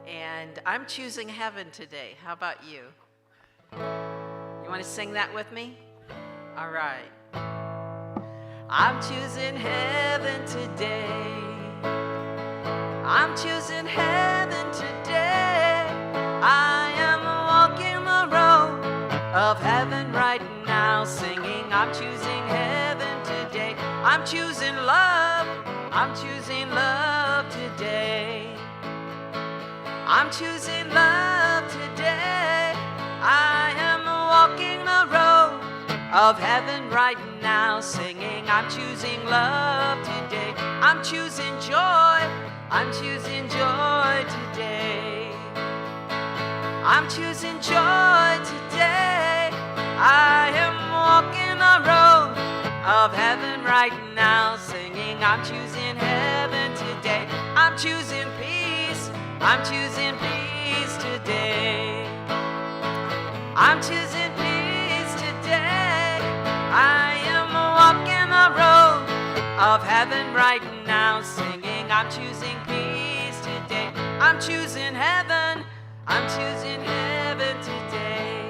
And I'm choosing heaven today. How about you? You want to sing that with me? All right. I'm choosing heaven today. I'm choosing heaven today. I am walking the road of heaven right now, singing, I'm choosing heaven today. I'm choosing love. I'm choosing love today. I'm choosing love today. I am walking the road of heaven right now, singing, I'm choosing love today. I'm choosing joy. I'm choosing joy today. I'm choosing joy today. I am walking the road of heaven right now, singing, I'm choosing heaven today. I'm choosing peace. I'm choosing peace today. I'm choosing peace today. I am walking the road of heaven right now, singing, I'm choosing peace today. I'm choosing heaven. I'm choosing heaven today.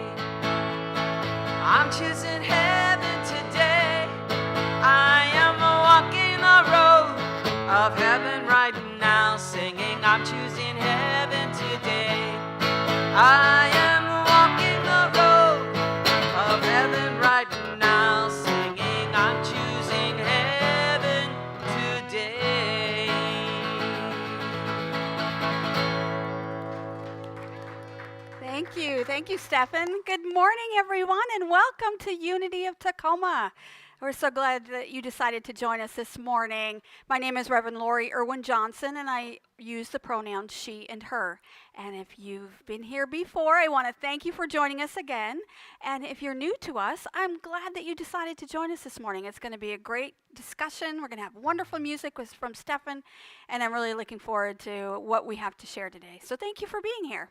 I'm choosing heaven today. I am walking the road of heaven right now, singing, I'm choosing heaven today. I am walking the road of heaven right now, singing, I'm choosing heaven today. Thank you, Stephan. Good morning, everyone, and welcome to Unity of Tacoma. We're so glad that you decided to join us this morning. My name is Reverend Lori Irwin Johnson, and I use the pronouns she and her. And if you've been here before, I want to thank you for joining us again. And if you're new to us, I'm glad that you decided to join us this morning. It's going to be a great discussion. We're going to have wonderful music from Stephan, and I'm really looking forward to what we have to share today. So thank you for being here.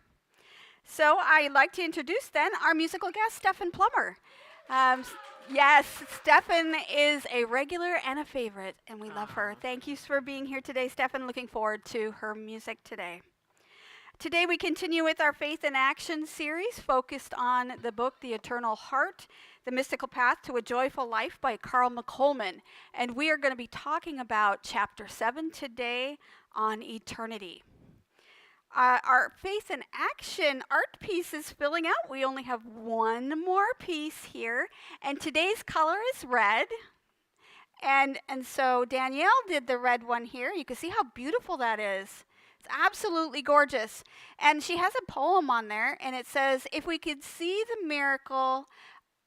So I'd like to introduce then our musical guest, Stephan Plummer. Yes, Stephan is a regular and a favorite, and we love her. Thank you for being here today, Stephan. Looking forward to her music today. Today we continue with our Faith in Action series focused on the book, The Eternal Heart, The Mystical Path to a Joyful Life by Carl McColman. And we are going to be talking about Chapter 7 today on eternity. Our Faith in Action art piece is filling out. We only have one more piece here, and today's color is red. And so Danielle did the red one here. You can see how beautiful that is. It's absolutely gorgeous. And she has a poem on there, and it says, if we could see the miracle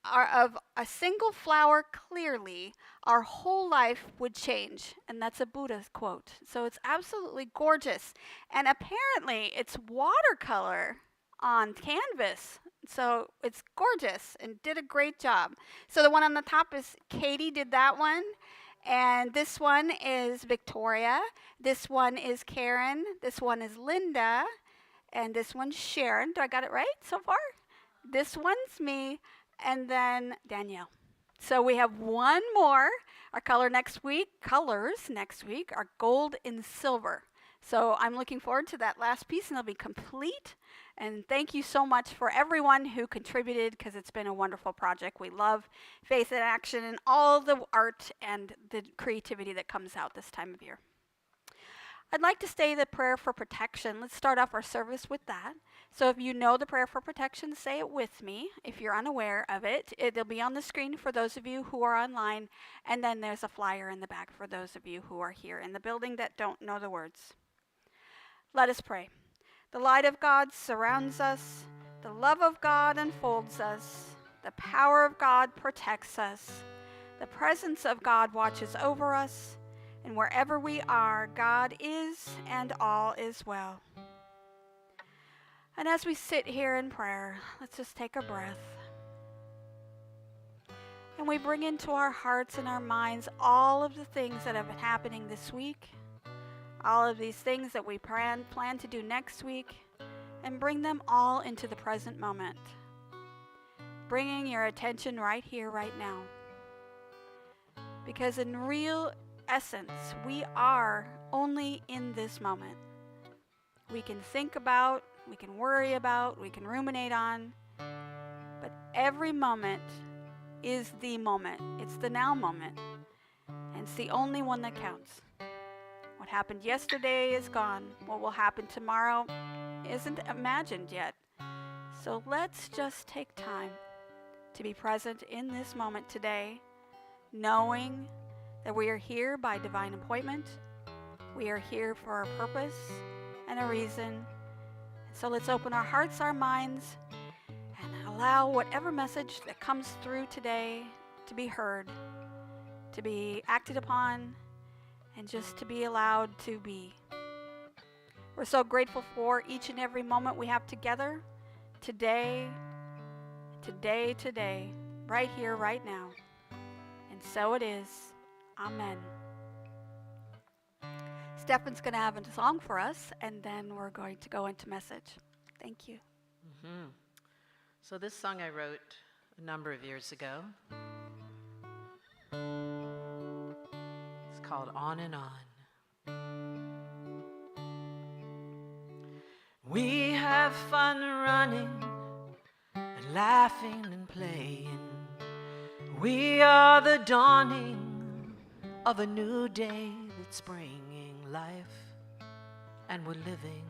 of a single flower clearly, our whole life would change. And that's a Buddha quote. So it's absolutely gorgeous. And apparently it's watercolor on canvas. So it's gorgeous and did a great job. So the one on the top is Katie did that one. And this one is Victoria. This one is Karen. This one is Linda. And this one's Sharon. Do I got it right so far? This one's me. And then Danielle. So we have one more. Our colors next week are gold and silver. So I'm looking forward to that last piece, and it'll be complete. And thank you so much for everyone who contributed, because it's been a wonderful project. We love Faith in Action and all the art and the creativity that comes out this time of year. I'd like to say the prayer for protection. Let's start off our service with that. So if you know the prayer for protection, say it with me. If you're unaware of it, it'll be on the screen for those of you who are online, and then there's a flyer in the back for those of you who are here in the building that don't know the words. Let us pray. The light of God surrounds us. The love of God enfolds us. The power of God protects us. The presence of God watches over us. And wherever we are, God is, and all is well. And as we sit here in prayer, let's just take a breath. And we bring into our hearts and our minds all of the things that have been happening this week, all of these things that we plan to do next week, and bring them all into the present moment, bringing your attention right here, right now. Because in real essence, we are only in this moment. we can think about, we can worry about, we can ruminate on. But every moment is the moment. It's the now moment. And it's the only one that counts. What happened yesterday is gone. What will happen tomorrow isn't imagined yet. So let's just take time to be present in this moment today, knowing that we are here by divine appointment. We are here for a purpose and a reason. So let's open our hearts, our minds, and allow whatever message that comes through today to be heard, to be acted upon, and just to be allowed to be. We're so grateful for each and every moment we have together, today, right here, right now. And so it is. Amen. Stephan's going to have a song for us, and then we're going to go into message. Thank you. Mm-hmm. So this song I wrote a number of years ago. It's called On and On. We have fun running and laughing and playing. We are the dawning of a new day that's bringing life, and we're living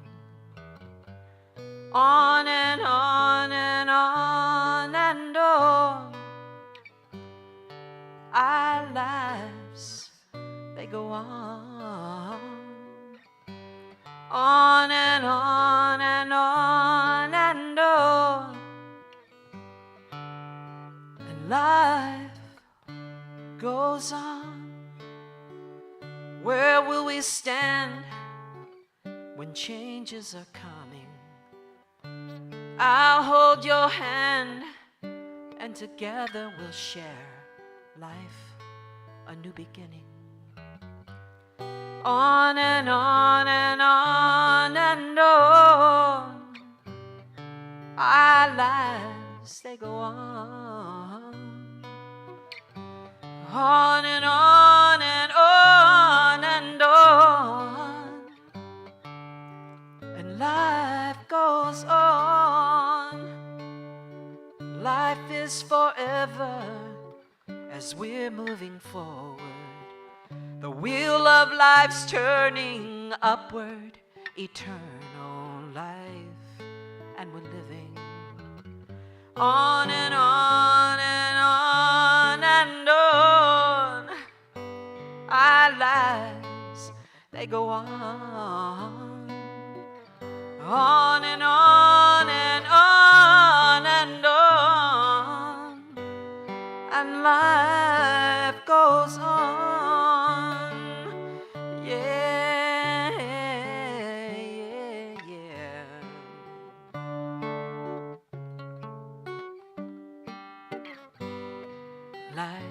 on and on and on and on. Our lives, they go on and on and on and on. And life goes on. Where will we stand when changes are coming? I'll hold your hand, and together we'll share life, a new beginning. On and on and on and on. Our lives, they go on and on and on and on. And life goes on. Life is forever as we're moving forward. The wheel of life's turning upward, eternal life, and we're living on and on and on and on. Our lives, they go on and on and on and on. And life goes on. Yeah, yeah, yeah. Life,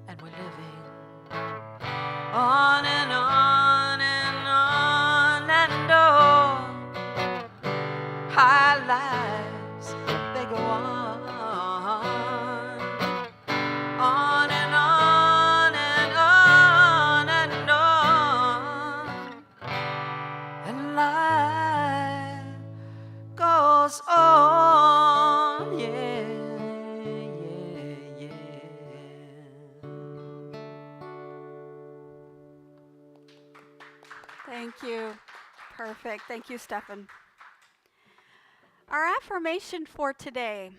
and we're living on and on and on and on. Our lives, they go on and on and on and on. And life goes on, yeah, yeah, yeah. Thank you. Perfect. Thank you, Stephan. Our affirmation for today: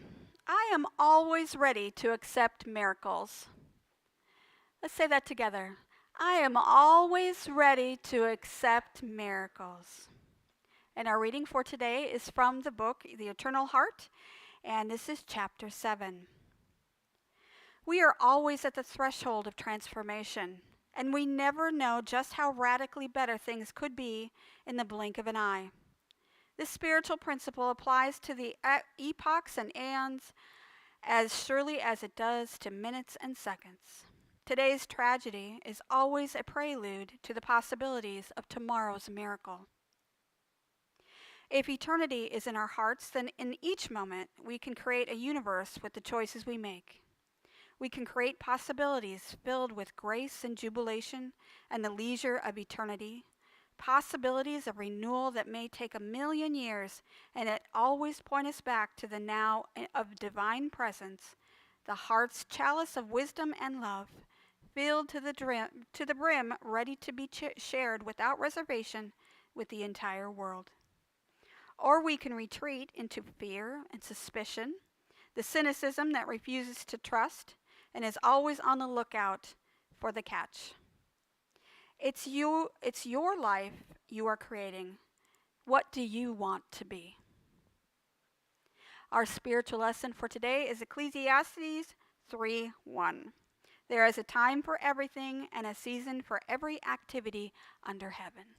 I am always ready to accept miracles. Let's say that together. I am always ready to accept miracles. And our reading for today is from the book, The Eternal Heart, and this is chapter 7. We are always at the threshold of transformation, and we never know just how radically better things could be in the blink of an eye. This spiritual principle applies to the epochs and aeons as surely as it does to minutes and seconds. Today's tragedy is always a prelude to the possibilities of tomorrow's miracle. If eternity is in our hearts, then in each moment we can create a universe with the choices we make. We can create possibilities filled with grace and jubilation and the leisure of eternity, possibilities of renewal that may take 1,000,000 years, and it always point us back to the now of divine presence, the heart's chalice of wisdom and love, filled to the brim, ready to be shared without reservation with the entire world. Or we can retreat into fear and suspicion, the cynicism that refuses to trust and is always on the lookout for the catch. It's your life you are creating. What do you want to be? Our spiritual lesson for today is Ecclesiastes 3:1. There is a time for everything and a season for every activity under heaven.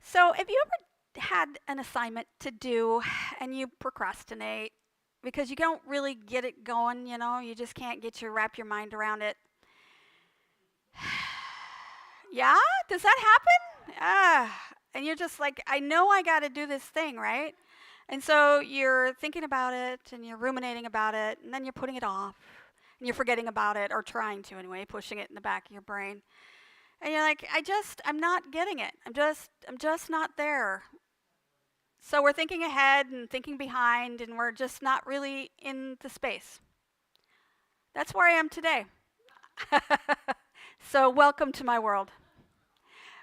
So, if you ever had an assignment to do and you procrastinate because you don't really get it going, you just can't wrap your mind around it. Yeah? Does that happen? And you're just like, I know I got to do this thing, right? And so you're thinking about it and you're ruminating about it, and then you're putting it off and you're forgetting about it, or trying to anyway, pushing it in the back of your brain. And you're like, I'm not getting it. I'm just not there. So we're thinking ahead and thinking behind, and we're just not really in the space. That's where I am today. So welcome to my world.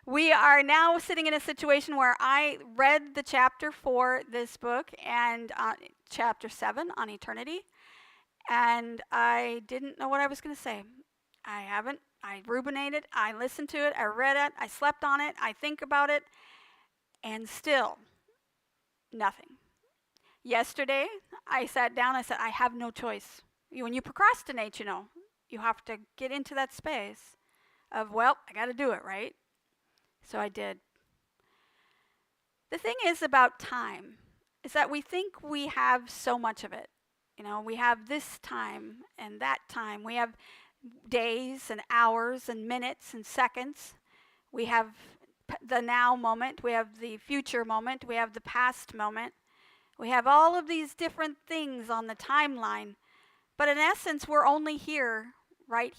We are now sitting in a situation where I read the chapter for this book and chapter 7 on eternity, and I didn't know what I was going to say. I ruminated, I listened to it, I read it, I slept on it, I think about it, and still nothing. Yesterday, I sat down, I said, I have no choice. When you procrastinate, you have to get into that space of, well, I got to do it, right? So I did. The thing is about time is that we think we have so much of it. We have this time and that time. We have days and hours and minutes and seconds. We have the now moment. We have the future moment. We have the past moment. We have all of these different things on the timeline. But in essence, we're only here, right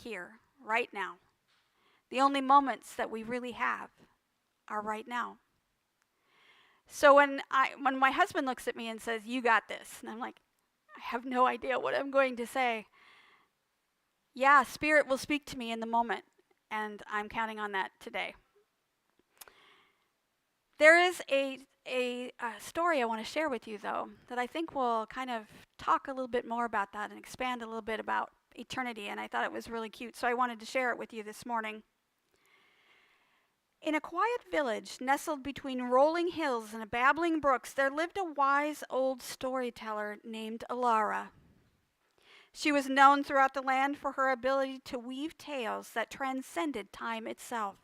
now. The only moments that we really have are right now. So when my husband looks at me and says, "You got this," and I'm like, I have no idea what I'm going to say. Yeah, Spirit will speak to me in the moment, and I'm counting on that today. There is a story I want to share with you, though, that I think will kind of talk a little bit more about that and expand a little bit about eternity, and I thought it was really cute, so I wanted to share it with you this morning. In a quiet village nestled between rolling hills and babbling brooks, there lived a wise old storyteller named Alara. She was known throughout the land for her ability to weave tales that transcended time itself.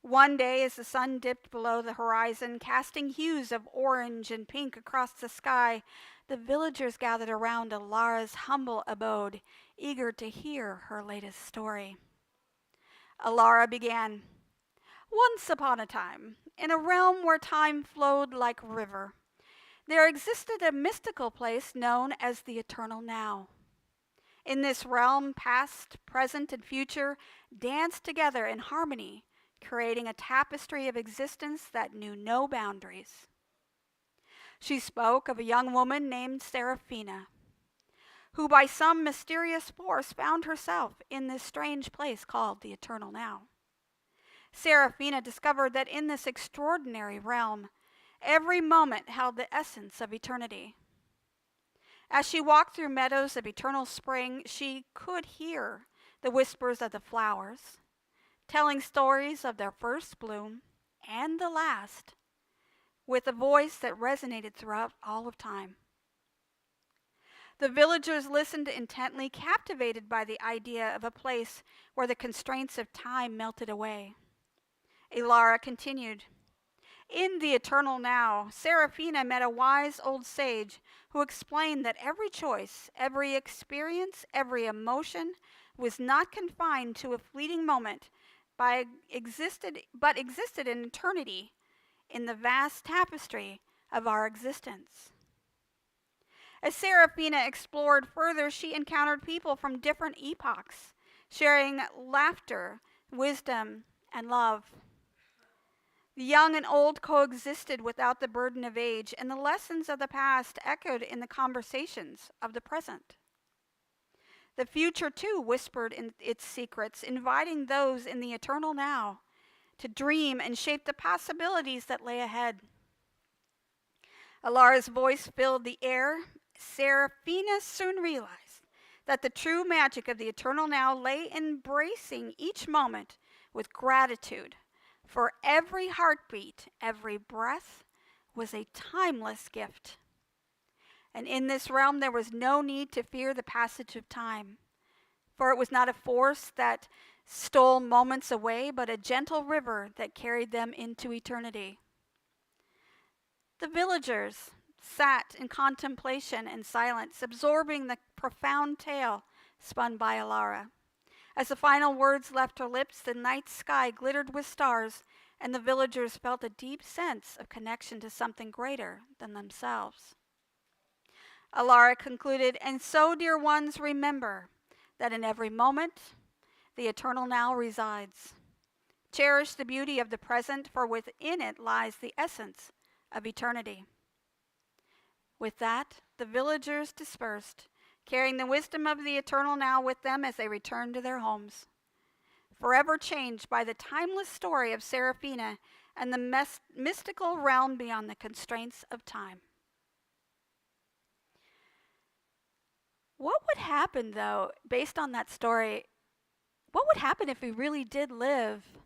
One day, as the sun dipped below the horizon, casting hues of orange and pink across the sky, the villagers gathered around Alara's humble abode, eager to hear her latest story. Alara began. Once upon a time, in a realm where time flowed like a river, there existed a mystical place known as the Eternal Now. In this realm, past, present, and future danced together in harmony, creating a tapestry of existence that knew no boundaries. She spoke of a young woman named Seraphina, who by some mysterious force found herself in this strange place called the Eternal Now. Seraphina discovered that in this extraordinary realm, every moment held the essence of eternity. As she walked through meadows of eternal spring, she could hear the whispers of the flowers, telling stories of their first bloom and the last, with a voice that resonated throughout all of time. The villagers listened intently, captivated by the idea of a place where the constraints of time melted away. Alara continued. In the Eternal Now, Seraphina met a wise old sage who explained that every choice, every experience, every emotion was not confined to a fleeting moment, but existed in eternity, in the vast tapestry of our existence. As Seraphina explored further, she encountered people from different epochs, sharing laughter, wisdom, and love. The young and old coexisted without the burden of age, and the lessons of the past echoed in the conversations of the present. The future, too, whispered in its secrets, inviting those in the eternal now to dream and shape the possibilities that lay ahead. Alara's voice filled the air. Seraphina soon realized that the true magic of the eternal now lay in embracing each moment with gratitude, for every heartbeat, every breath was a timeless gift. And in this realm there was no need to fear the passage of time, for it was not a force that stole moments away, but a gentle river that carried them into eternity. The villagers sat in contemplation and silence, absorbing the profound tale spun by Alara. As the final words left her lips, the night sky glittered with stars, and the villagers felt a deep sense of connection to something greater than themselves. Alara concluded, "And so, dear ones, remember that in every moment, the eternal now resides. Cherish the beauty of the present, for within it lies the essence of eternity." With that, the villagers dispersed, carrying the wisdom of the eternal now with them as they returned to their homes, forever changed by the timeless story of Seraphina and the mystical realm beyond the constraints of time. What would happen, though, based on that story, what would happen if we really did live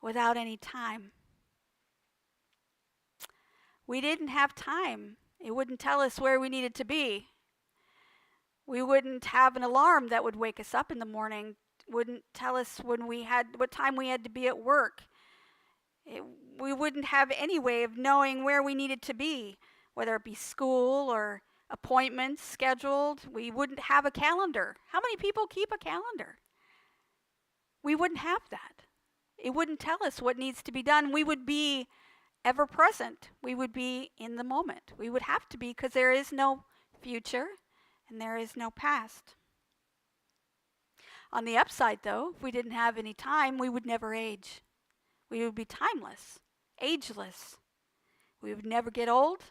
without any time? We didn't have time. It wouldn't tell us where we needed to be. We wouldn't have an alarm that would wake us up in the morning. Wouldn't tell us what time we had to be at work. We wouldn't have any way of knowing where we needed to be, whether it be school or appointments scheduled. We wouldn't have a calendar. How many people keep a calendar? We wouldn't have that. It wouldn't tell us what needs to be done. We would be ever present. We would be in the moment. We would have to be, because there is no future and there is no past. On the upside, though, if we didn't have any time, we would never age. We would be timeless, ageless. We would never get old,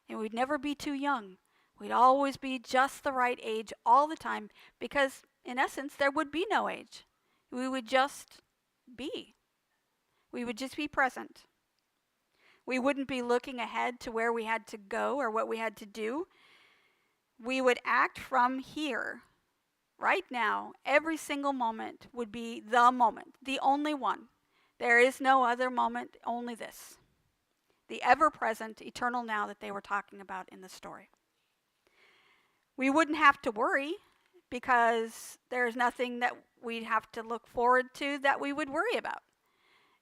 and we'd never be too young. We'd always be just the right age all the time, because in essence, there would be no age. We would just be. We would just be present. We wouldn't be looking ahead to where we had to go or what we had to do. We would act from here, right now. Every single moment would be the moment, the only one. There is no other moment, only this. The ever-present, eternal now that they were talking about in the story. We wouldn't have to worry, because there's nothing that we'd have to look forward to that we would worry about.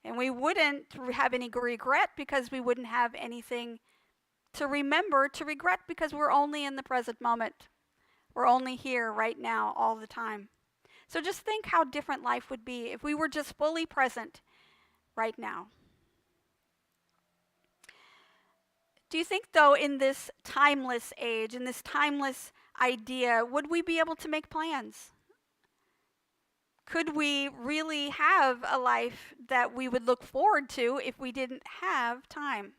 And we wouldn't have any regret, because we wouldn't have anything to remember to regret, because we're only in the present moment. We're only here right now all the time. So just think how different life would be if we were just fully present right now. Do you think, though, in this timeless age, in this timeless idea, would we be able to make plans? Could we really have a life that we would look forward to if we didn't have time?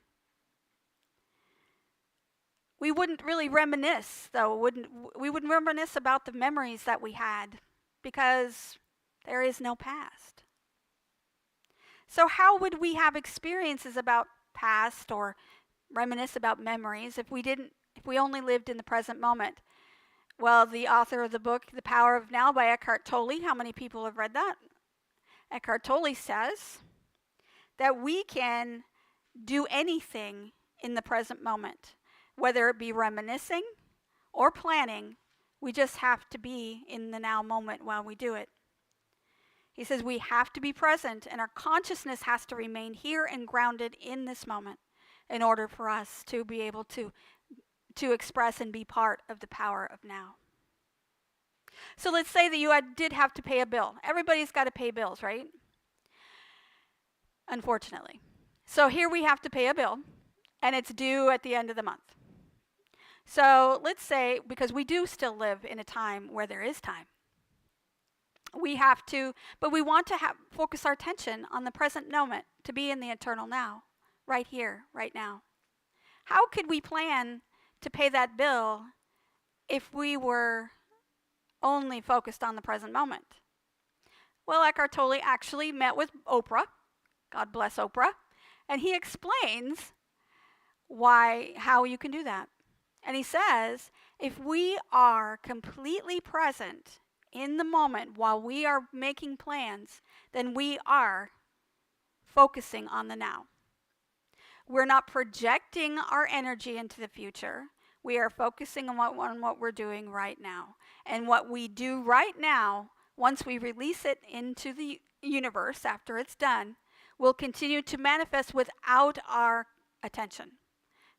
We wouldn't really reminisce, though, we wouldn't reminisce about the memories that we had, because there is no past. So how would we have experiences about past or reminisce about memories if we only lived in the present moment? Well, the author of the book, The Power of Now by Eckhart Tolle, how many people have read that? Eckhart Tolle says that we can do anything in the present moment, whether it be reminiscing or planning. We just have to be in the now moment while we do it. He says we have to be present, and our consciousness has to remain here and grounded in this moment in order for us to be able to express and be part of the power of now. So let's say that you did have to pay a bill. Everybody's got to pay bills, right? Unfortunately. So here we have to pay a bill, and it's due at the end of the month. So let's say, because we do still live in a time where there is time, We have to, but we want to focus our attention on the present moment, to be in the eternal now, right here, right now. How could we plan to pay that bill if we were only focused on the present moment? Well, Eckhart Tolle actually met with Oprah, God bless Oprah, and he explains how you can do that. And he says, if we are completely present in the moment while we are making plans, then we are focusing on the now. We're not projecting our energy into the future. We are focusing on what we're doing right now. And what we do right now, once we release it into the universe after it's done, will continue to manifest without our attention.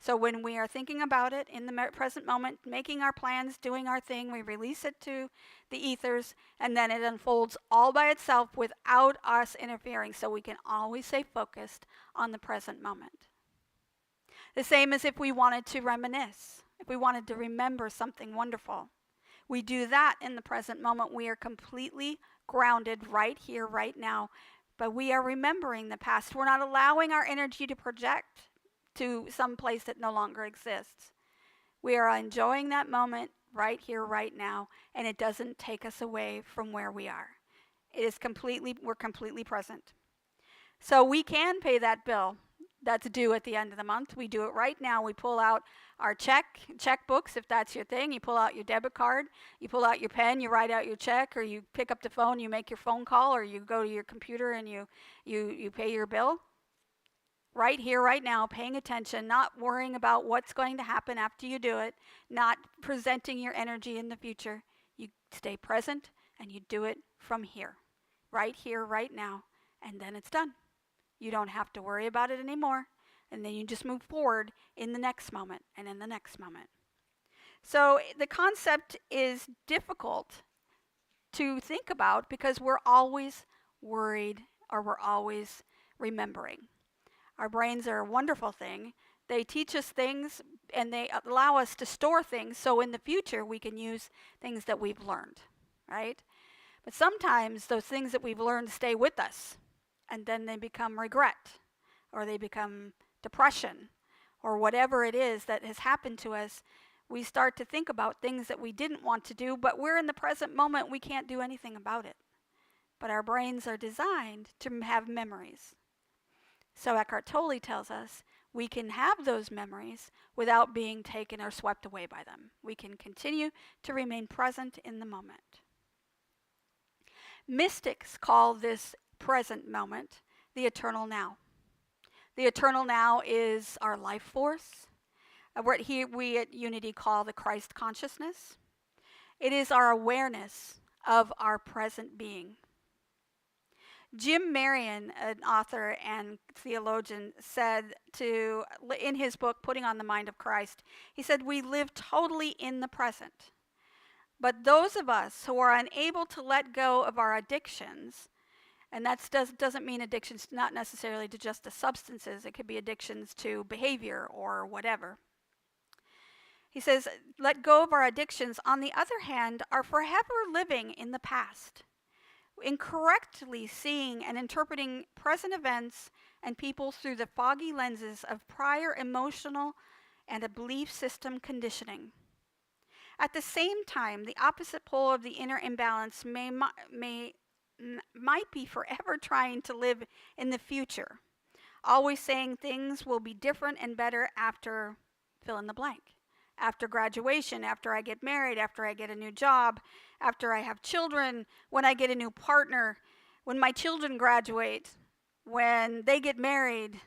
So when we are thinking about it in the present moment, making our plans, doing our thing, we release it to the ethers, and then it unfolds all by itself without us interfering, so we can always stay focused on the present moment. The same as if we wanted to reminisce, if we wanted to remember something wonderful. We do that in the present moment. We are completely grounded right here, right now, but we are remembering the past. We're not allowing our energy to project to some place that no longer exists. We are enjoying that moment right here, right now, and it doesn't take us away from where we are. We're completely present. So we can pay that bill that's due at the end of the month. We do it right now. We pull out our checkbooks, if that's your thing. You pull out your debit card, you pull out your pen, you write out your check, or you pick up the phone, you make your phone call, or you go to your computer and you pay your bill. Right here, right now, paying attention, not worrying about what's going to happen after you do it, not presenting your energy in the future. You stay present and you do it from here, right now, and then it's done. You don't have to worry about it anymore, and then you just move forward in the next moment and in the next moment. So the concept is difficult to think about because we're always worried or we're always remembering. Our brains are a wonderful thing. They teach us things and they allow us to store things so in the future we can use things that we've learned, right? But sometimes those things that we've learned stay with us and then they become regret or they become depression or whatever it is that has happened to us. We start to think about things that we didn't want to do, but we're in the present moment. We can't do anything about it. But our brains are designed to have memories. So Eckhart Tolle tells us we can have those memories without being taken or swept away by them. We can continue to remain present in the moment. Mystics call this present moment the eternal now. The eternal now is our life force, what we at Unity call the Christ consciousness. It is our awareness of our present being. Jim Marion, an author and theologian, said in his book, Putting on the Mind of Christ, he said, we live totally in the present. But those of us who are unable to let go of our addictions, and that doesn't mean addictions not necessarily to just the substances, it could be addictions to behavior or whatever. He says, let go of our addictions, on the other hand, are forever living in the past, incorrectly seeing and interpreting present events and people through the foggy lenses of prior emotional and a belief system conditioning. At the same time, the opposite pole of the inner imbalance might be forever trying to live in the future, always saying things will be different and better after fill in the blank. After graduation, after I get married, after I get a new job, after I have children, when I get a new partner, when my children graduate, when they get married,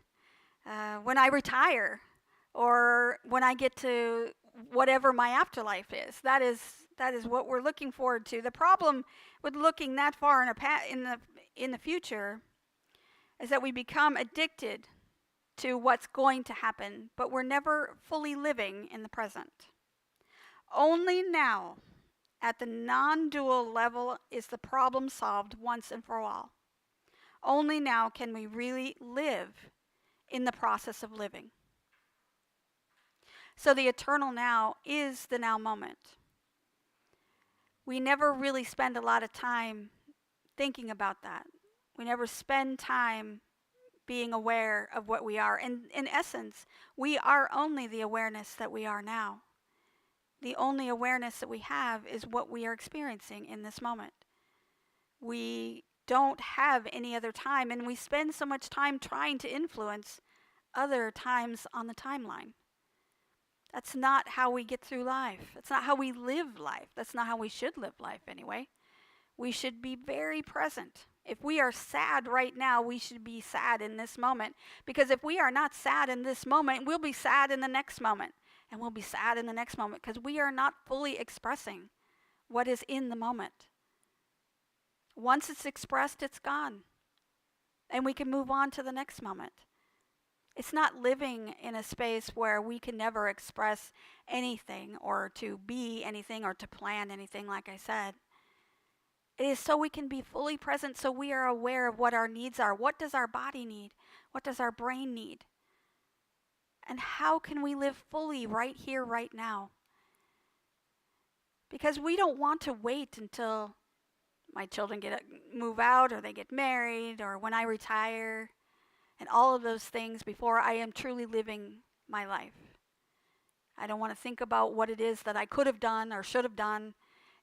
when I retire, or when I get to whatever my afterlife is. That is what we're looking forward to. The problem with looking that far in the future is that we become addicted to what's going to happen, but we're never fully living in the present. Only now, at the non-dual level, is the problem solved once and for all. Only now can we really live in the process of living. So the eternal now is the now moment. We never really spend a lot of time thinking about that. We never spend time being aware of what we are. And in essence, we are only the awareness that we are now. The only awareness that we have is what we are experiencing in this moment. We don't have any other time, and we spend so much time trying to influence other times on the timeline. That's not how we get through life. That's not how we live life. That's not how we should live life anyway. We should be very present. If we are sad right now, we should be sad in this moment. Because if we are not sad in this moment, we'll be sad in the next moment. And we'll be sad in the next moment because we are not fully expressing what is in the moment. Once it's expressed, it's gone. And we can move on to the next moment. It's not living in a space where we can never express anything or to be anything or to plan anything, like I said. It is so we can be fully present, so we are aware of what our needs are. What does our body need? What does our brain need? And how can we live fully right here, right now? Because we don't want to wait until my children move out or they get married or when I retire and all of those things before I am truly living my life. I don't want to think about what it is that I could have done or should have done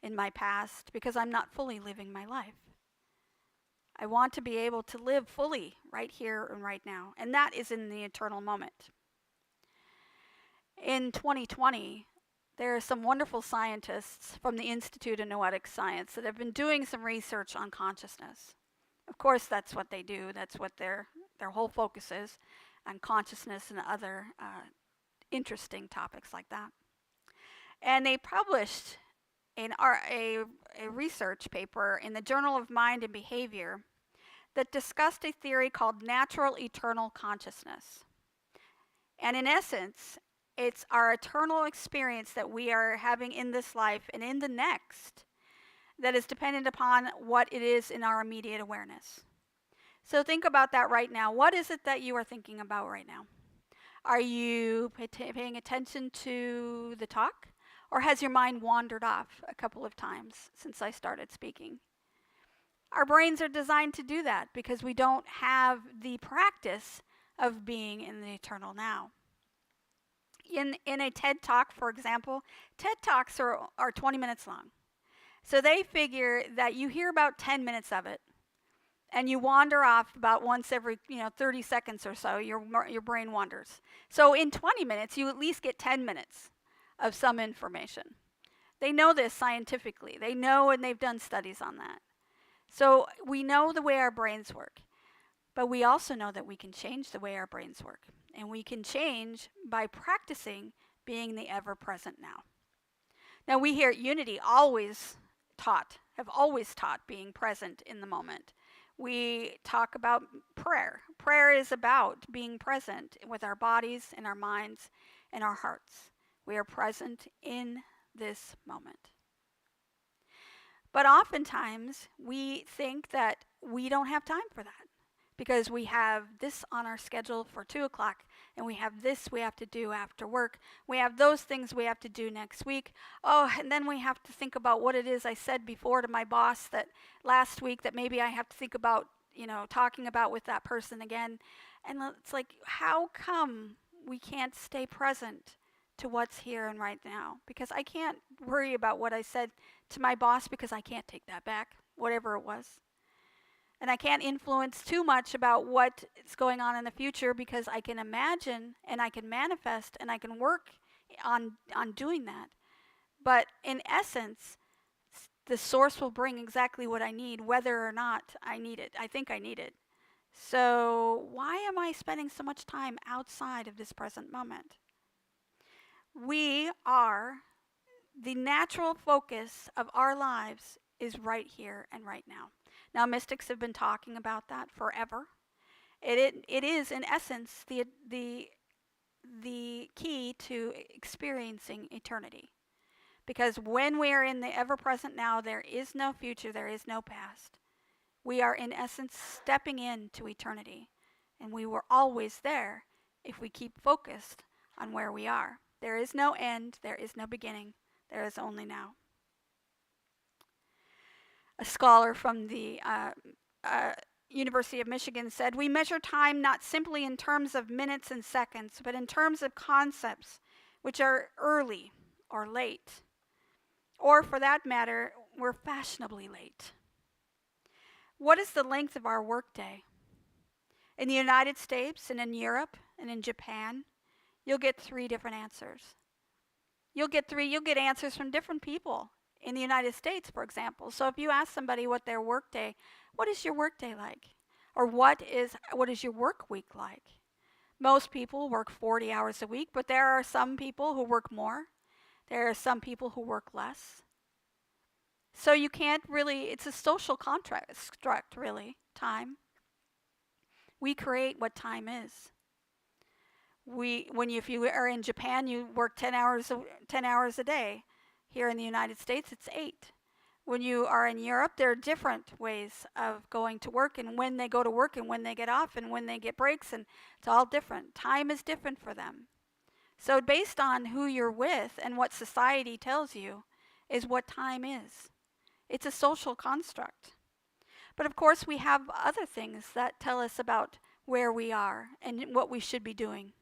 in my past because I'm not fully living my life. I want to be able to live fully right here and right now, and that is in the eternal moment. In 2020, there are some wonderful scientists from the Institute of Noetic Science that have been doing some research on consciousness. Of course, that's what they do. That's what their whole focus is, on consciousness and other interesting topics like that. And they published a research paper in the Journal of Mind and Behavior that discussed a theory called natural eternal consciousness. And in essence, it's our eternal experience that we are having in this life and in the next that is dependent upon what it is in our immediate awareness. So think about that right now. What is it that you are thinking about right now? Are you paying attention to the talk? Or has your mind wandered off a couple of times since I started speaking? Our brains are designed to do that because we don't have the practice of being in the eternal now. In a TED Talk, for example, TED Talks are 20 minutes long. So they figure that you hear about 10 minutes of it, and you wander off about once every 30 seconds or so. Your brain wanders. So in 20 minutes, you at least get 10 minutes of some information. They know this scientifically. They know, and they've done studies on that. So we know the way our brains work, but we also know that we can change the way our brains work. And we can change by practicing being the ever-present now. Now we here at Unity have always taught being present in the moment. We talk about prayer. Prayer is about being present with our bodies and our minds and our hearts. We are present in this moment. But oftentimes we think that we don't have time for that because we have this on our schedule for 2 o'clock and we have this we have to do after work. We have those things we have to do next week. Oh, and then we have to think about what it is I said before to my boss that last week that maybe I have to think about, talking about with that person again. And it's like, how come we can't stay present to what's here and right now? Because I can't worry about what I said to my boss because I can't take that back, whatever it was. And I can't influence too much about what is going on in the future because I can imagine and I can manifest and I can work on doing that. But in essence, the source will bring exactly what I need, whether or not I need it. I think I need it. So why am I spending so much time outside of this present moment? We are, the natural focus of our lives is right here and right now. Now, mystics have been talking about that forever. It is, in essence, the key to experiencing eternity. Because when we are in the ever-present now, there is no future, there is no past. We are, in essence, stepping into eternity. And we were always there if we keep focused on where we are. There is no end, there is no beginning, there is only now. A scholar from the University of Michigan said, "We measure time not simply in terms of minutes and seconds, but in terms of concepts which are early or late, or for that matter, we're fashionably late." What is the length of our workday? In the United States and in Europe and in Japan, you'll get 3 different answers. You'll get answers from different people in the United States, for example. So if you ask somebody what is your workday like? Or what is your work week like? Most people work 40 hours a week, but there are some people who work more. There are some people who work less. So you can't really, it's a social construct, really, time. We create what time is. If you are in Japan, you work 10 hours a day. Here in the United States, it's 8. When you are in Europe, there are different ways of going to work and when they go to work and when they get off and when they get breaks, and it's all different. Time is different for them. So based on who you're with and what society tells you is what time is. It's a social construct. But of course, we have other things that tell us about where we are and what we should be doing.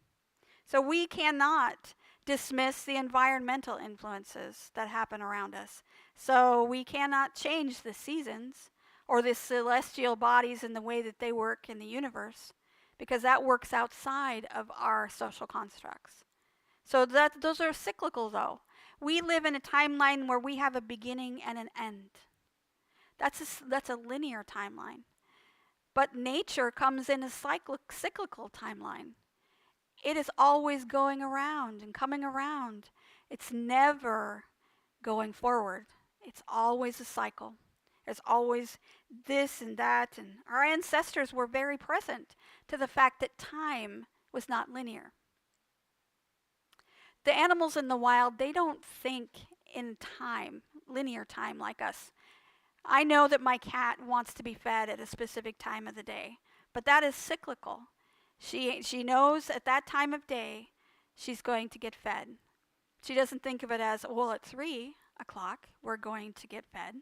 So we cannot dismiss the environmental influences that happen around us. So we cannot change the seasons or the celestial bodies in the way that they work in the universe, because that works outside of our social constructs. So those are cyclical, though. We live in a timeline where we have a beginning and an end. That's a linear timeline. But nature comes in a cyclical timeline. It is always going around and coming around. It's never going forward. It's always a cycle. There's always this and that. And our ancestors were very present to the fact that time was not linear. The animals in the wild, they don't think in time, linear time like us. I know that my cat wants to be fed at a specific time of the day, but that is cyclical. She knows at that time of day she's going to get fed. She doesn't think of it as, well, at 3 o'clock we're going to get fed.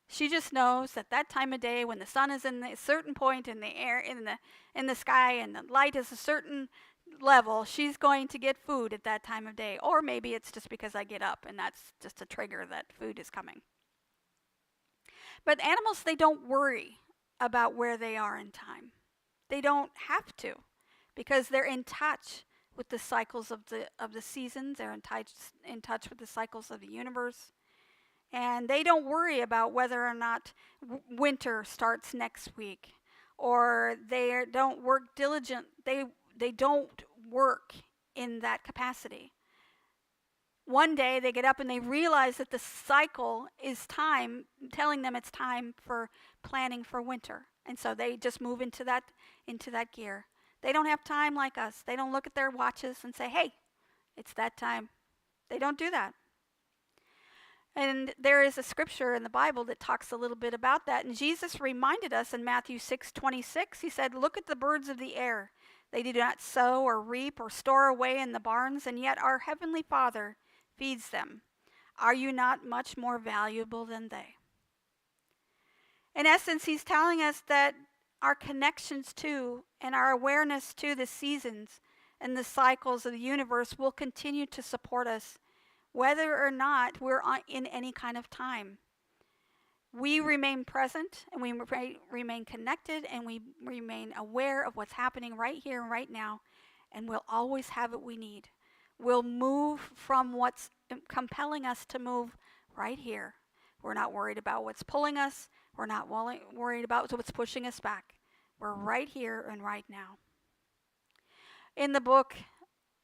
She just knows at that time of day when the sun is in a certain point in the air, in the sky, and the light is a certain level, she's going to get food at that time of day. Or maybe it's just because I get up and that's just a trigger that food is coming. But animals, they don't worry about where they are in time. They don't have to, because they're in touch with the cycles of the seasons. They're in touch with the cycles of the universe. And they don't worry about whether or not winter starts next week, or they don't work diligent. They don't work in that capacity. One day they get up and they realize that the cycle is time, telling them it's time for planning for winter. And so they just move into that gear. They don't have time like us. They don't look at their watches and say, hey, it's that time. They don't do that. And there is a scripture in the Bible that talks a little bit about that. And Jesus reminded us in Matthew 6:26, he said, look at the birds of the air. They do not sow or reap or store away in the barns, and yet our heavenly Father feeds them. Are you not much more valuable than they? In essence, he's telling us that our connections to and our awareness to the seasons and the cycles of the universe will continue to support us, whether or not we're in any kind of time. We remain present, and we remain connected, and we remain aware of what's happening right here and right now, and we'll always have what we need. We'll move from what's compelling us to move right here. We're not worried about what's pulling us. We're not worried about what's pushing us back. We're right here and right now. In the book,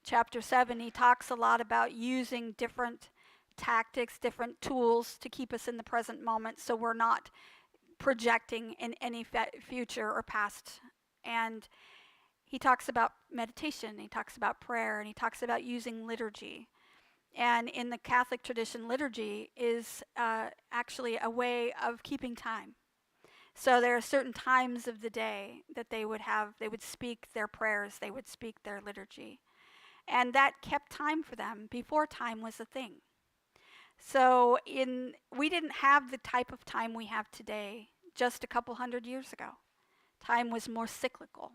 chapter 7, he talks a lot about using different tactics, different tools to keep us in the present moment so we're not projecting in any future or past. And he talks about meditation, he talks about prayer, and he talks about using liturgy. And in the Catholic tradition, liturgy is actually a way of keeping time. So there are certain times of the day that they would speak their prayers, they would speak their liturgy. And that kept time for them before time was a thing. So we didn't have the type of time we have today just a couple hundred years ago. Time was more cyclical.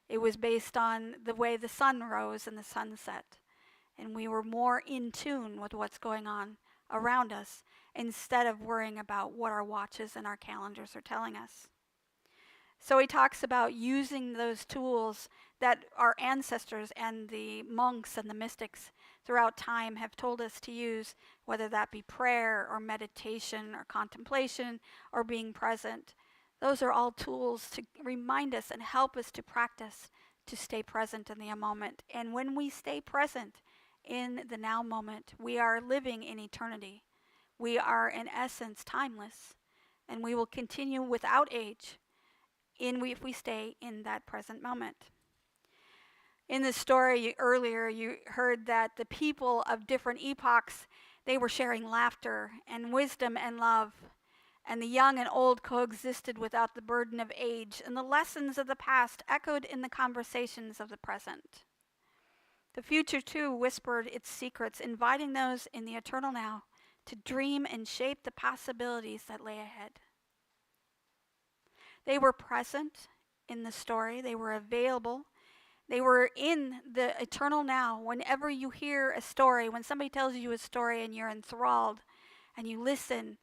It was based on the way the sun rose and the sun set. And we were more in tune with what's going on around us instead of worrying about what our watches and our calendars are telling us. So he talks about using those tools that our ancestors and the monks and the mystics throughout time have told us to use, whether that be prayer or meditation or contemplation or being present. Those are all tools to remind us and help us to practice to stay present in the moment. And when we stay present in the now moment, we are living in eternity. We are, in essence, timeless, and we will continue without age if we stay in that present moment. In the story earlier, you heard that the people of different epochs, they were sharing laughter and wisdom and love, and the young and old coexisted without the burden of age, and the lessons of the past echoed in the conversations of the present. The future, too, whispered its secrets, inviting those in the eternal now to dream and shape the possibilities that lay ahead. They were present in the story. They were available. They were in the eternal now. Whenever you hear a story, when somebody tells you a story and you're enthralled and you listen,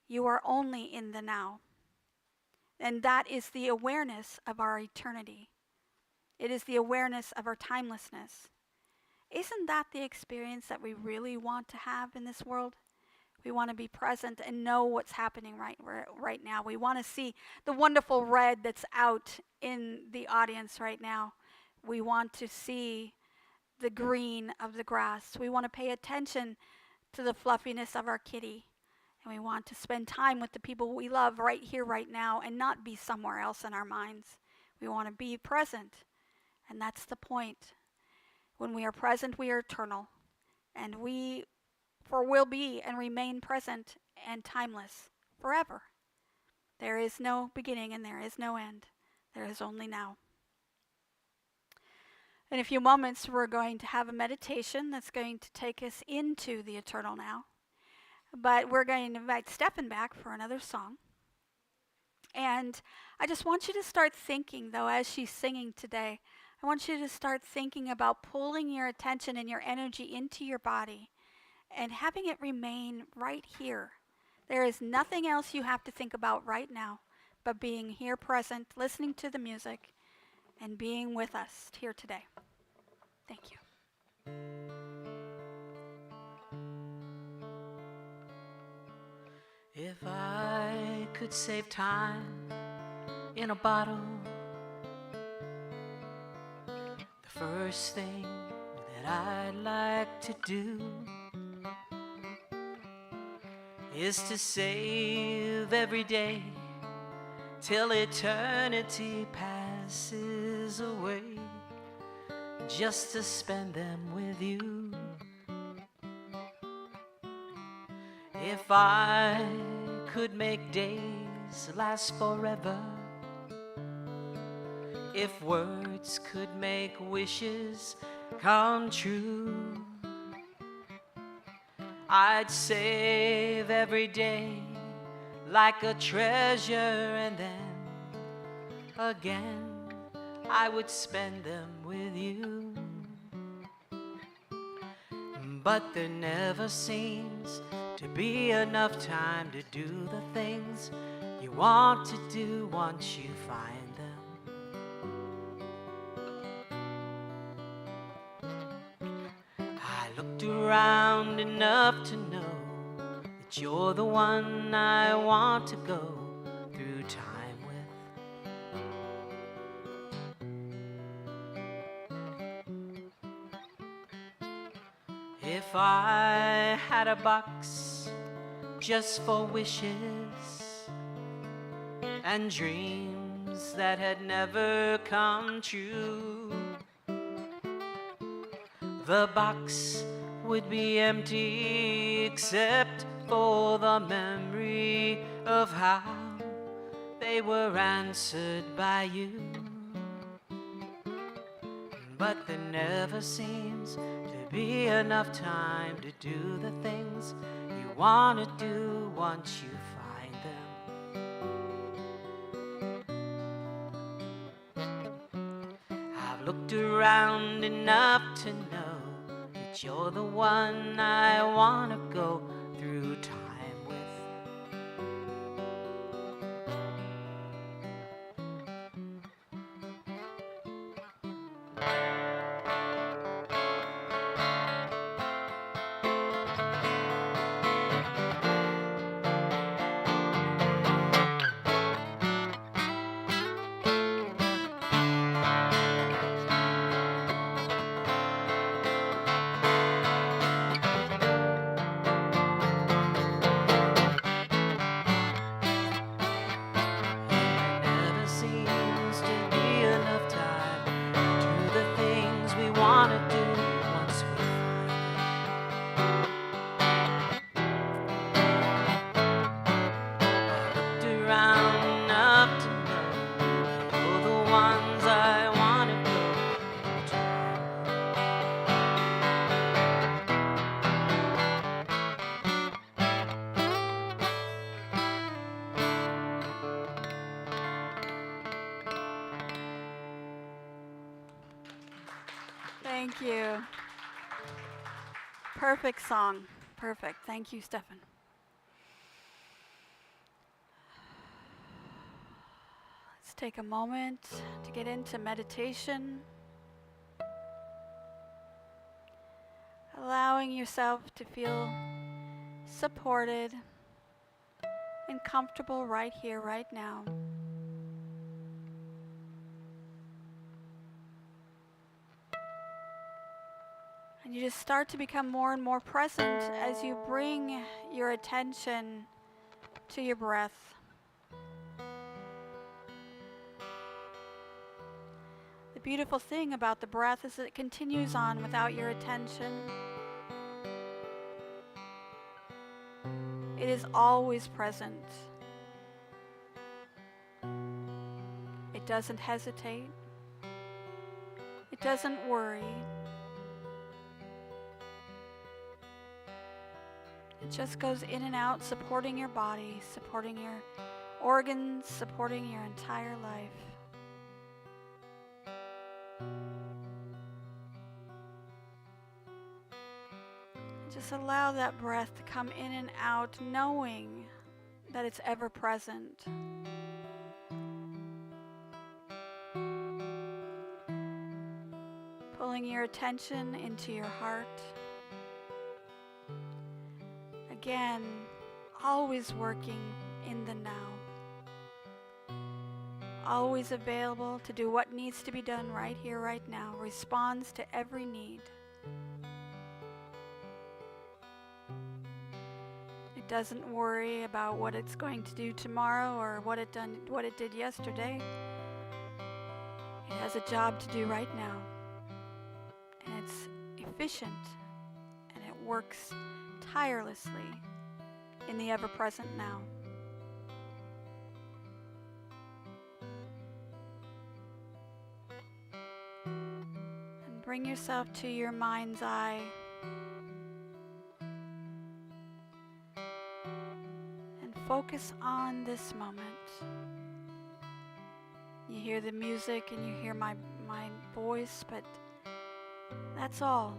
you are only in the now. And that is the awareness of our eternity. It is the awareness of our timelessness. Isn't that the experience that we really want to have in this world? We want to be present and know what's happening right now. We want to see the wonderful red that's out in the audience right now. We want to see the green of the grass. We want to pay attention to the fluffiness of our kitty. And we want to spend time with the people we love right here, right now, and not be somewhere else in our minds. We want to be present. And that's the point. When we are present, we are eternal. And we will be and remain present and timeless forever. There is no beginning and there is no end. There is only now. In a few moments, we're going to have a meditation that's going to take us into the eternal now. But we're going to invite Stephan back for another song. And I just want you to start thinking, though, as she's singing today, I want you to start thinking about pulling your attention and your energy into your body and having it remain right here. There is nothing else you have to think about right now but being here present, listening to the music, and being with us here today. Thank you. If I could save time in a bottle, the first thing that I'd like to do is to save every day till eternity passes away, just to spend them with you. If I could make days last forever, if words could make wishes come true, I'd save every day like a treasure, and then again I would spend them with you. But there never seems to be enough time to do the things you want to do once you find them. I looked around enough to know that you're the one I want to go through time with. If I had a box just for wishes and dreams that had never come true, the box would be empty except for the memory of how they were answered by you. but there never seems to be enough time to do the things you want to do once you find them. I've looked around enough to know that you're the one I want to go through time with. Thank you. Perfect song. Perfect. Thank you, Stephan. Let's take a moment to get into meditation. Allowing yourself to feel supported and comfortable right here, right now. And you just start to become more and more present as you bring your attention to your breath. The beautiful thing about the breath is that it continues on without your attention. It is always present. It doesn't hesitate. It doesn't worry. It just goes in and out, supporting your body, supporting your organs, supporting your entire life. Just allow that breath to come in and out, knowing that it's ever present. Pulling your attention into your heart. Again, always working in the now. Always available to do what needs to be done right here, right now. Responds to every need. It doesn't worry about what it's going to do tomorrow or what it did yesterday. It has a job to do right now. And it's efficient and it works tirelessly in the ever-present now. And bring yourself to your mind's eye. And focus on this moment. You hear the music and you hear my voice, but that's all.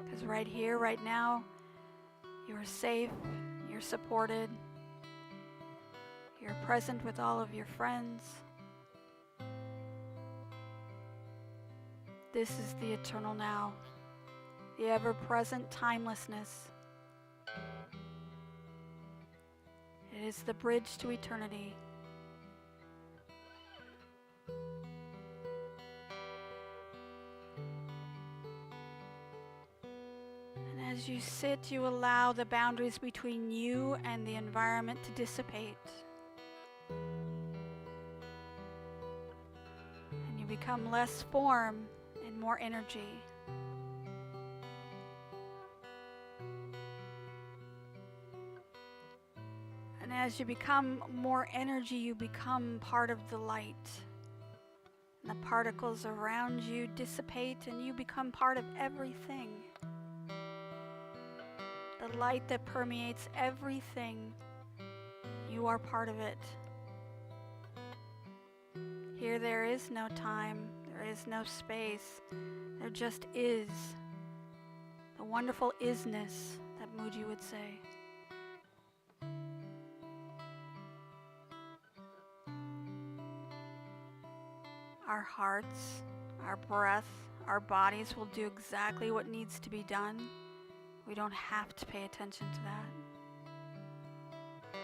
Because right here, right now, you are safe, you're supported, you're present with all of your friends. This is the eternal now, the ever-present timelessness. It is the bridge to eternity. As you sit, you allow the boundaries between you and the environment to dissipate. And you become less form and more energy. And as you become more energy, you become part of the light. And the particles around you dissipate and you become part of everything. The light that permeates everything, you are part of it. Here there is no time, there is no space, there just is. The wonderful isness that Moody would say. Our hearts, our breath, our bodies will do exactly what needs to be done. We don't have to pay attention to that.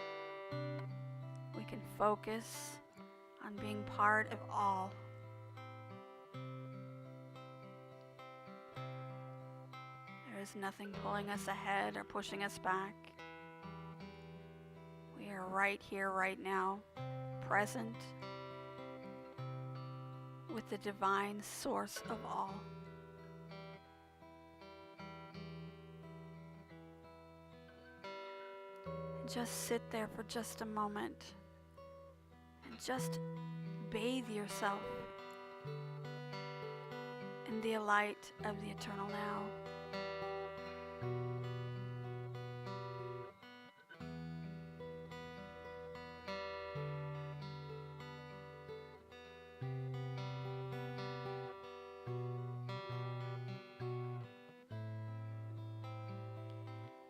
We can focus on being part of all. There is nothing pulling us ahead or pushing us back. We are right here, right now, present with the divine source of all. And just sit there for just a moment and just bathe yourself in the light of the eternal now.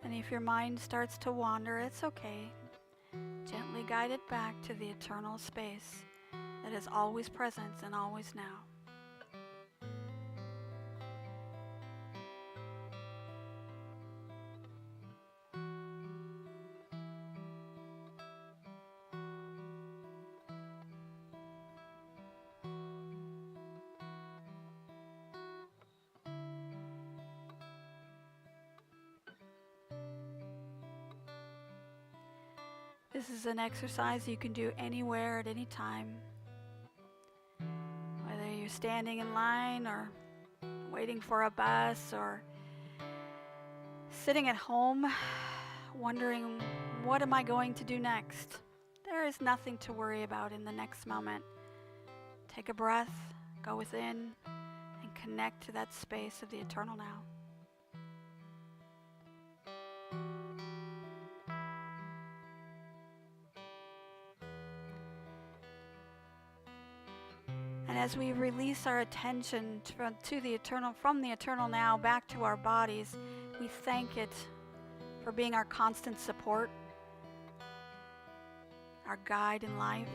And if your mind starts to wander, it's okay. Gently guide it back to the eternal space that is always present and always now. This is an exercise you can do anywhere at any time. Whether you're standing in line or waiting for a bus or sitting at home wondering, what am I going to do next? There is nothing to worry about in the next moment. Take a breath, go within, and connect to that space of the eternal now. And as we release our attention to the eternal, from the eternal now back to our bodies, we thank it for being our constant support, our guide in life.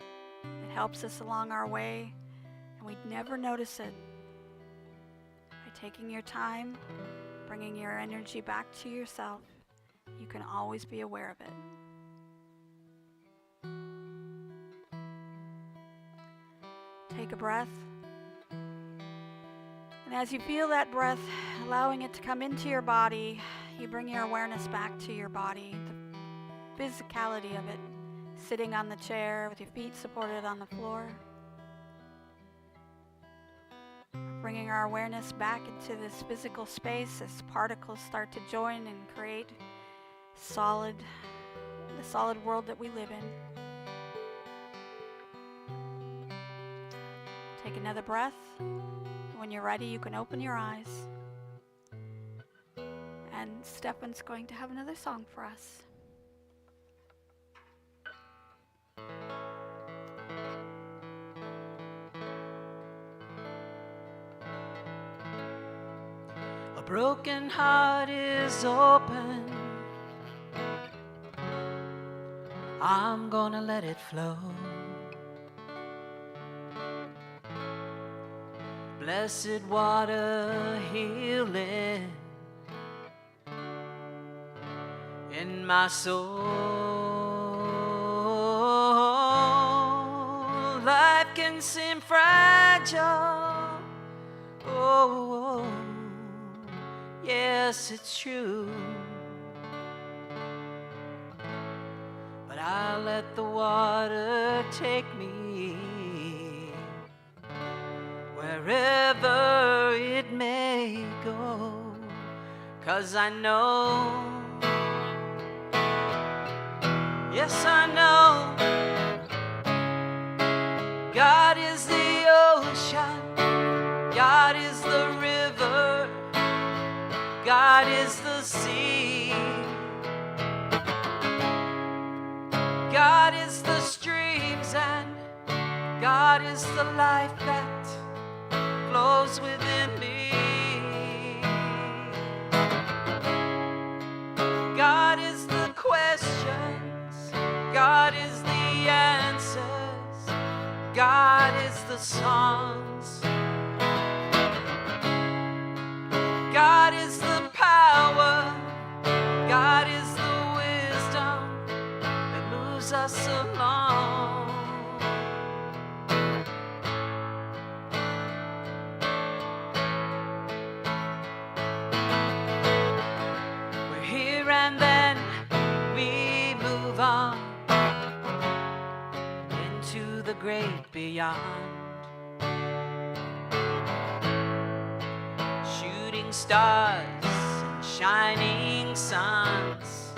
It helps us along our way, and we'd never notice it. By taking your time, bringing your energy back to yourself, you can always be aware of it. Take a breath. And as you feel that breath, allowing it to come into your body, you bring your awareness back to your body, the physicality of it, sitting on the chair with your feet supported on the floor. Bringing our awareness back into this physical space as particles start to join and create the solid world that we live in. Take another breath. When you're ready, you can open your eyes. And Stephan's going to have another song for us. A broken heart is open. I'm gonna let it flow. Blessed water healing in my soul. Life can seem fragile. Oh, yes, it's true. But I let the water take me wherever it may go, 'cause I know, yes I know, God God is the river, God is the sea, God is the streams, and God is the life that flows within me. God is the questions, God is the answers, God is the songs, God is the power, God is the wisdom that moves us along. We're here and then we move on into the great beyond. Shooting stars and shining suns,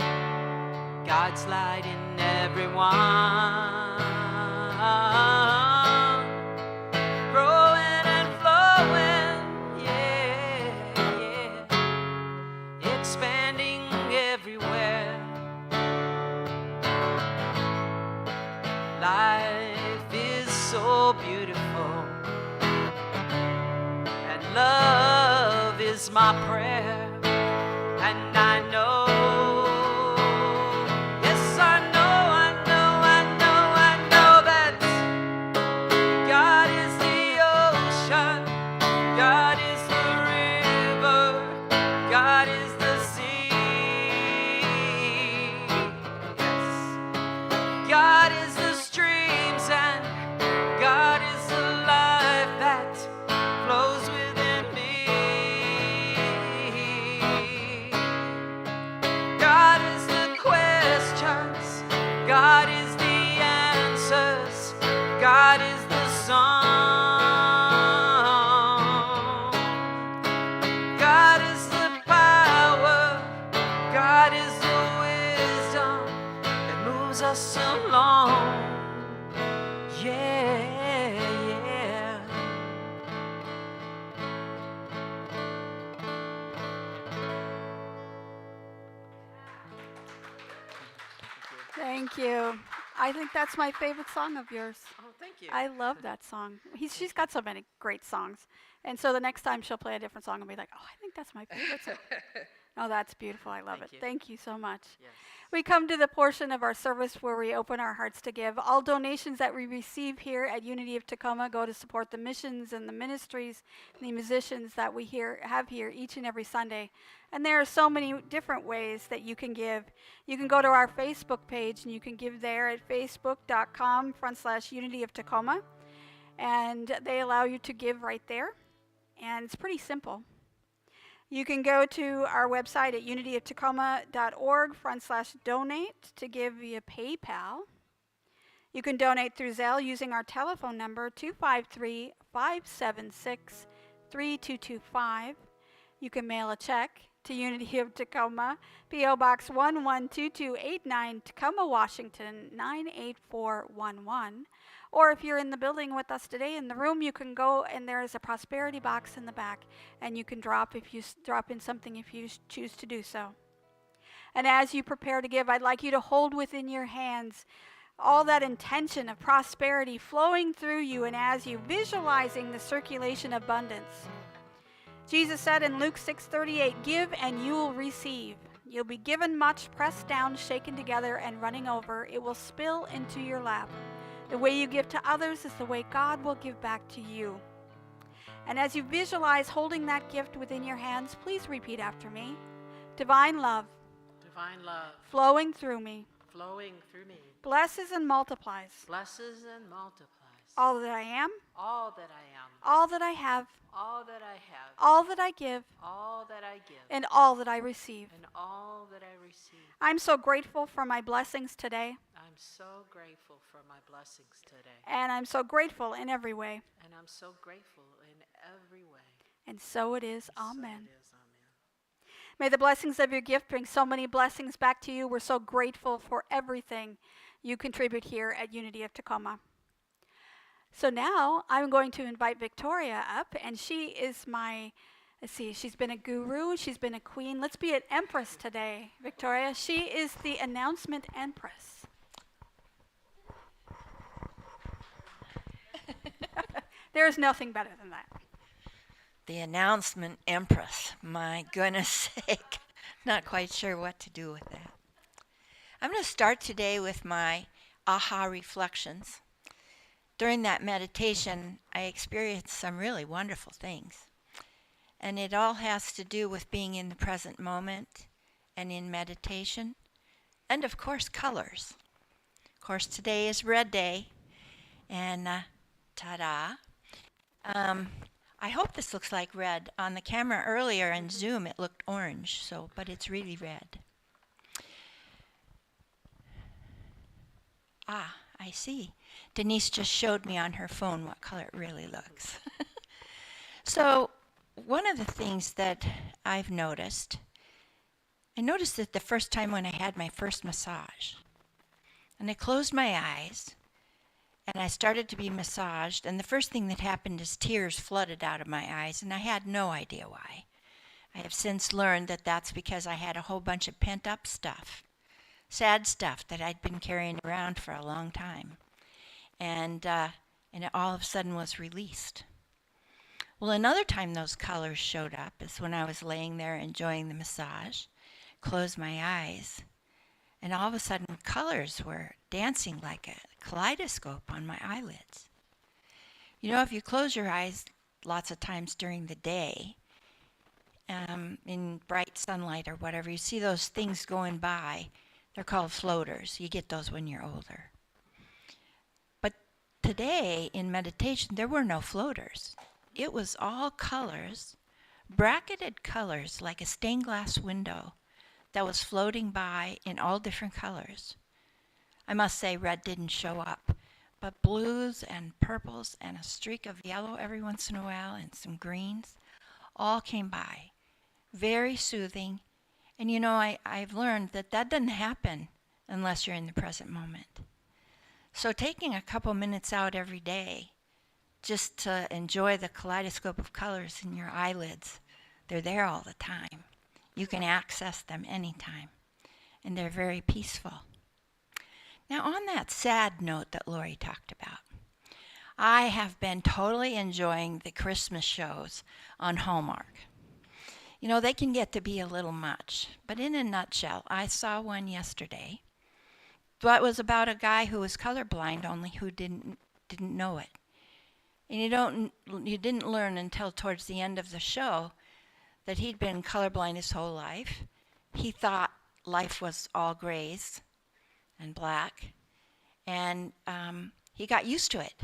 God's light in everyone. Growing and flowing, yeah, yeah. Expanding everywhere. Life is so beautiful, and love is my prayer. And I know, yes, I know that God is the ocean, God is the river, God is the sea. Yes, God is the streams, and God is the life that flows within me. God is the questions, God is the answers, God is the song, God is the power, God is the wisdom that moves us along. Yeah, yeah. Thank you. I think that's my favorite song of yours. Oh, thank you. I love that song. She's got so many great songs. And so the next time she'll play a different song and be like, oh, I think that's my favorite song. Oh, that's beautiful. I love Thank it. you. Thank you so much. Yes. We come to the portion of our service where we open our hearts to give. All donations that we receive here at Unity of Tacoma go to support the missions and the ministries and the musicians that we have here each and every Sunday. And there are so many different ways that you can give. You can go to our Facebook page and you can give there at facebook.com/Unity of Tacoma. And they allow you to give right there. And it's pretty simple. You can go to our website at unityoftacoma.org/donate to give via PayPal. You can donate through Zelle using our telephone number 253-576-3225. You can mail a check to Unity of Tacoma, P.O. Box 112289, Tacoma, Washington 98411. Or if you're in the building with us today in the room, you can go and there is a prosperity box in the back, and you can drop in something if you choose to do so. And as you prepare to give, I'd like you to hold within your hands all that intention of prosperity flowing through you, and as you visualizing the circulation of abundance. Jesus said in Luke 6:38, "Give and you will receive. You'll be given much, pressed down, shaken together, and running over. It will spill into your lap. The way you give to others is the way God will give back to you." And as you visualize holding that gift within your hands, please repeat after me. Divine love, Divine love flowing through me, flowing through me, blesses and multiplies blesses and multiplies all that I am, all that I am, all that I have, all that I have, all that I give, all that I give, and all that I receive. and all that I receive. I'm so grateful for my blessings today, I'm so grateful for my blessings today, and I'm so grateful in every way. and I'm so grateful in every way. And so it is. So Amen. it is. Amen. May the blessings of your gift bring so many blessings back to you. We're so grateful for everything you contribute here at Unity of Tacoma. So now I'm going to invite Victoria up, and she is my, let's see, she's been a guru, she's been a queen. Let's be an empress today, Victoria. She is the announcement empress. There is nothing better than that. The announcement empress. My goodness sake. Not quite sure what to do with that. I'm going to start today with my aha reflections. During that meditation, I experienced some really wonderful things. And it all has to do with being in the present moment and in meditation. And of course, colors. Of course, today is Red Day. And ta-da. I hope this looks like red. On the camera earlier in Zoom, it looked orange, but it's really red. Ah, I see. Denise just showed me on her phone what color it really looks. So, one of the things that I've noticed, I noticed it the first time when I had my first massage. And I closed my eyes, and I started to be massaged, and the first thing that happened is tears flooded out of my eyes, and I had no idea why. I have since learned that that's because I had a whole bunch of pent-up stuff, sad stuff that I'd been carrying around for a long time, and it all of a sudden was released. Well, another time those colors showed up is when I was laying there enjoying the massage, closed my eyes, and all of a sudden colors were dancing like a kaleidoscope on my eyelids. You know, if you close your eyes lots of times during the day, in bright sunlight or whatever, you see those things going by. They're called floaters. You get those when you're older. But today in meditation, there were no floaters. It was all colors, bracketed colors like a stained glass window that was floating by in all different colors. I must say red didn't show up, but blues and purples and a streak of yellow every once in a while and some greens all came by. Very soothing. And you know, I've learned that doesn't happen unless you're in the present moment. So taking a couple minutes out every day just to enjoy the kaleidoscope of colors in your eyelids, they're there all the time. You can access them anytime, and they're very peaceful. Now, on that sad note that Lori talked about, I have been totally enjoying the Christmas shows on Hallmark. You know, they can get to be a little much, but in a nutshell, I saw one yesterday that was about a guy who was colorblind, only who didn't know it. And you didn't learn until towards the end of the show that he'd been colorblind his whole life. He thought life was all grays and black, and he got used to it.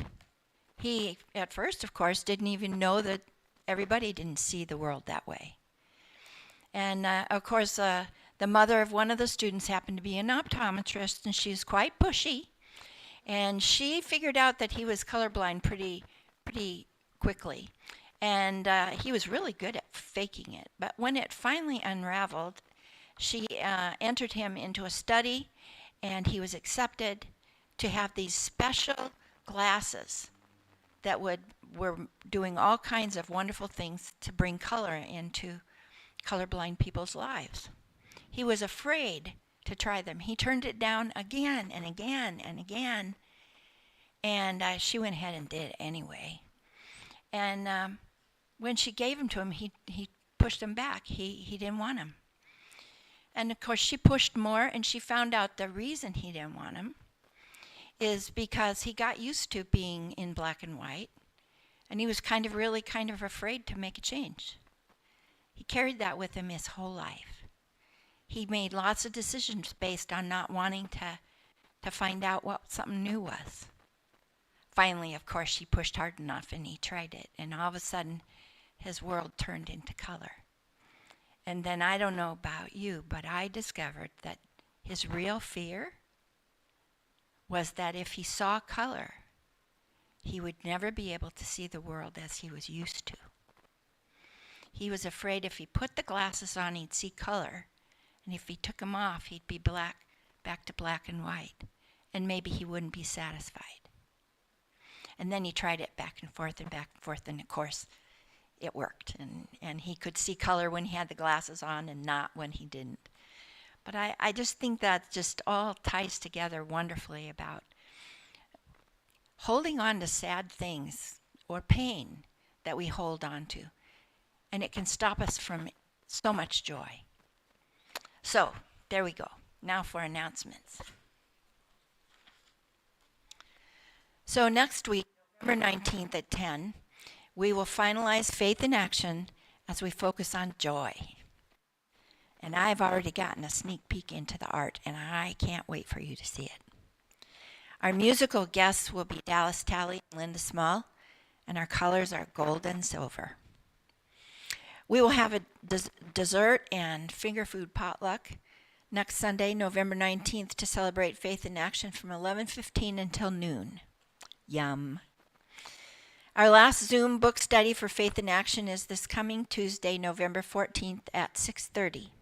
He, at first, of course, didn't even know that everybody didn't see the world that way. And, of course, the mother of one of the students happened to be an optometrist, and she was quite pushy, and she figured out that he was colorblind pretty quickly. And he was really good at faking it. But when it finally unraveled, she entered him into a study, and he was accepted to have these special glasses that were doing all kinds of wonderful things to bring color into colorblind people's lives. He was afraid to try them. He turned it down again and again and again, and she went ahead and did it anyway. And when she gave them to him, he pushed them back. He didn't want them. And of course, she pushed more, and she found out the reason he didn't want them is because he got used to being in black and white, and he was really kind of afraid to make a change. He carried that with him his whole life. He made lots of decisions based on not wanting to find out what something new was. Finally, of course, she pushed hard enough, and he tried it, and all of a sudden, his world turned into color. And then I don't know about you, but I discovered that his real fear was that if he saw color, he would never be able to see the world as he was used to. He was afraid if he put the glasses on, he'd see color, and if he took them off, he'd be back to black and white, and maybe he wouldn't be satisfied. And then he tried it back and forth, and of course, it worked. And he could see color when he had the glasses on and not when he didn't. But I just think that just all ties together wonderfully about holding on to sad things or pain that we hold on to. And it can stop us from so much joy. So, there we go. Now for announcements. So next week, November 19th at 10, we will finalize Faith in Action as we focus on joy. And I've already gotten a sneak peek into the art, and I can't wait for you to see it. Our musical guests will be Dallas Talley and Linda Small, and our colors are gold and silver. We will have a dessert and finger food potluck next Sunday, November 19th, to celebrate Faith in Action from 11:15 until noon. Yum. Our last Zoom book study for Faith in Action is this coming Tuesday, November 14th at 6:30.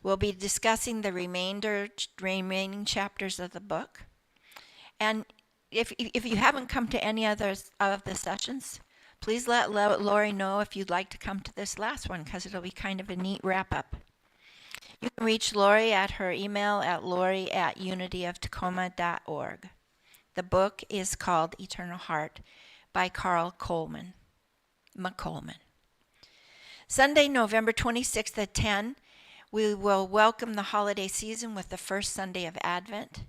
We'll be discussing the remaining chapters of the book. And if you haven't come to any others of the sessions, please let Lori know if you'd like to come to this last one, because it'll be kind of a neat wrap-up. You can reach Lori at her email at lori@unityoftacoma.org. The book is called Eternal Heart by Carl McColman. Sunday, November 26th at 10, we will welcome the holiday season with the first Sunday of Advent,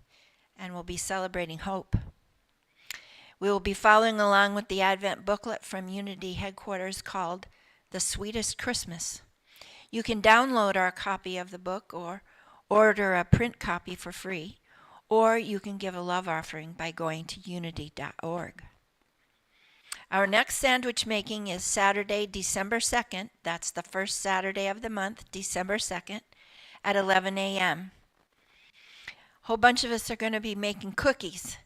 and we'll be celebrating hope. We will be following along with the Advent booklet from Unity headquarters called The Sweetest Christmas. You can download our copy of the book or order a print copy for free, or you can give a love offering by going to unity.org. Our next sandwich making is Saturday, December 2nd. That's the first Saturday of the month, December 2nd, at 11 a.m. A whole bunch of us are going to be making cookies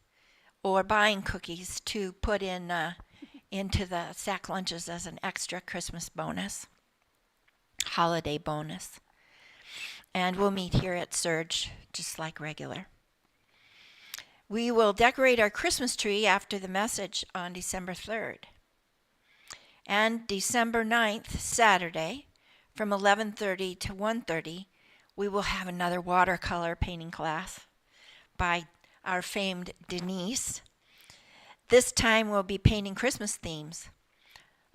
or buying cookies to put into the sack lunches as an extra Christmas bonus, holiday bonus. And we'll meet here at Surge, just like regular. We will decorate our Christmas tree after the message on December 3rd. And December 9th, Saturday, from 11:30 to 1:30, we will have another watercolor painting class by our famed Denise. This time we'll be painting Christmas themes.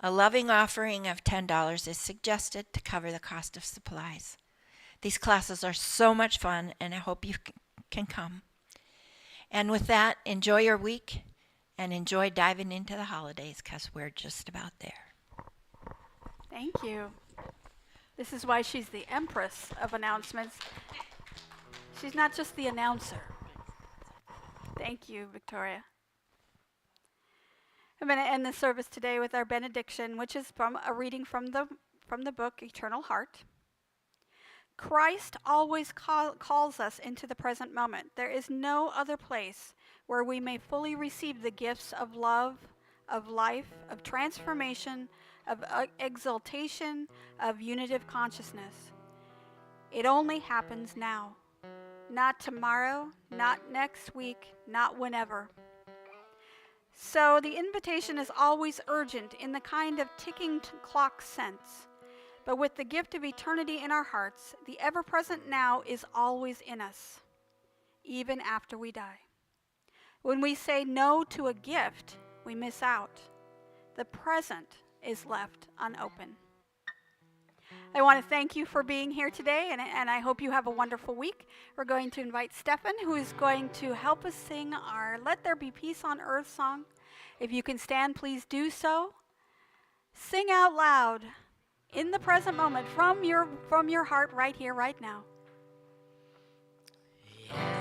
A loving offering of $10 is suggested to cover the cost of supplies. These classes are so much fun, and I hope you can come. And with that, enjoy your week and enjoy diving into the holidays, because we're just about there. Thank you. This is why she's the empress of announcements. She's not just the announcer. Thank you, Victoria. I'm going to end the service today with our benediction, which is from a reading from the book Eternal Heart. Christ always calls us into the present moment. There is no other place where we may fully receive the gifts of love, of life, of transformation, of exaltation, of unitive consciousness. It only happens now. Not tomorrow, not next week, not whenever. So the invitation is always urgent in the kind of ticking clock sense. But with the gift of eternity in our hearts, the ever-present now is always in us, even after we die. When we say no to a gift, we miss out. The present is left unopened. I want to thank you for being here today, and I hope you have a wonderful week. We're going to invite Stephan, who is going to help us sing our Let There Be Peace on Earth song. If you can stand, please do so. Sing out loud in the present moment from your heart right here, right now. Yeah.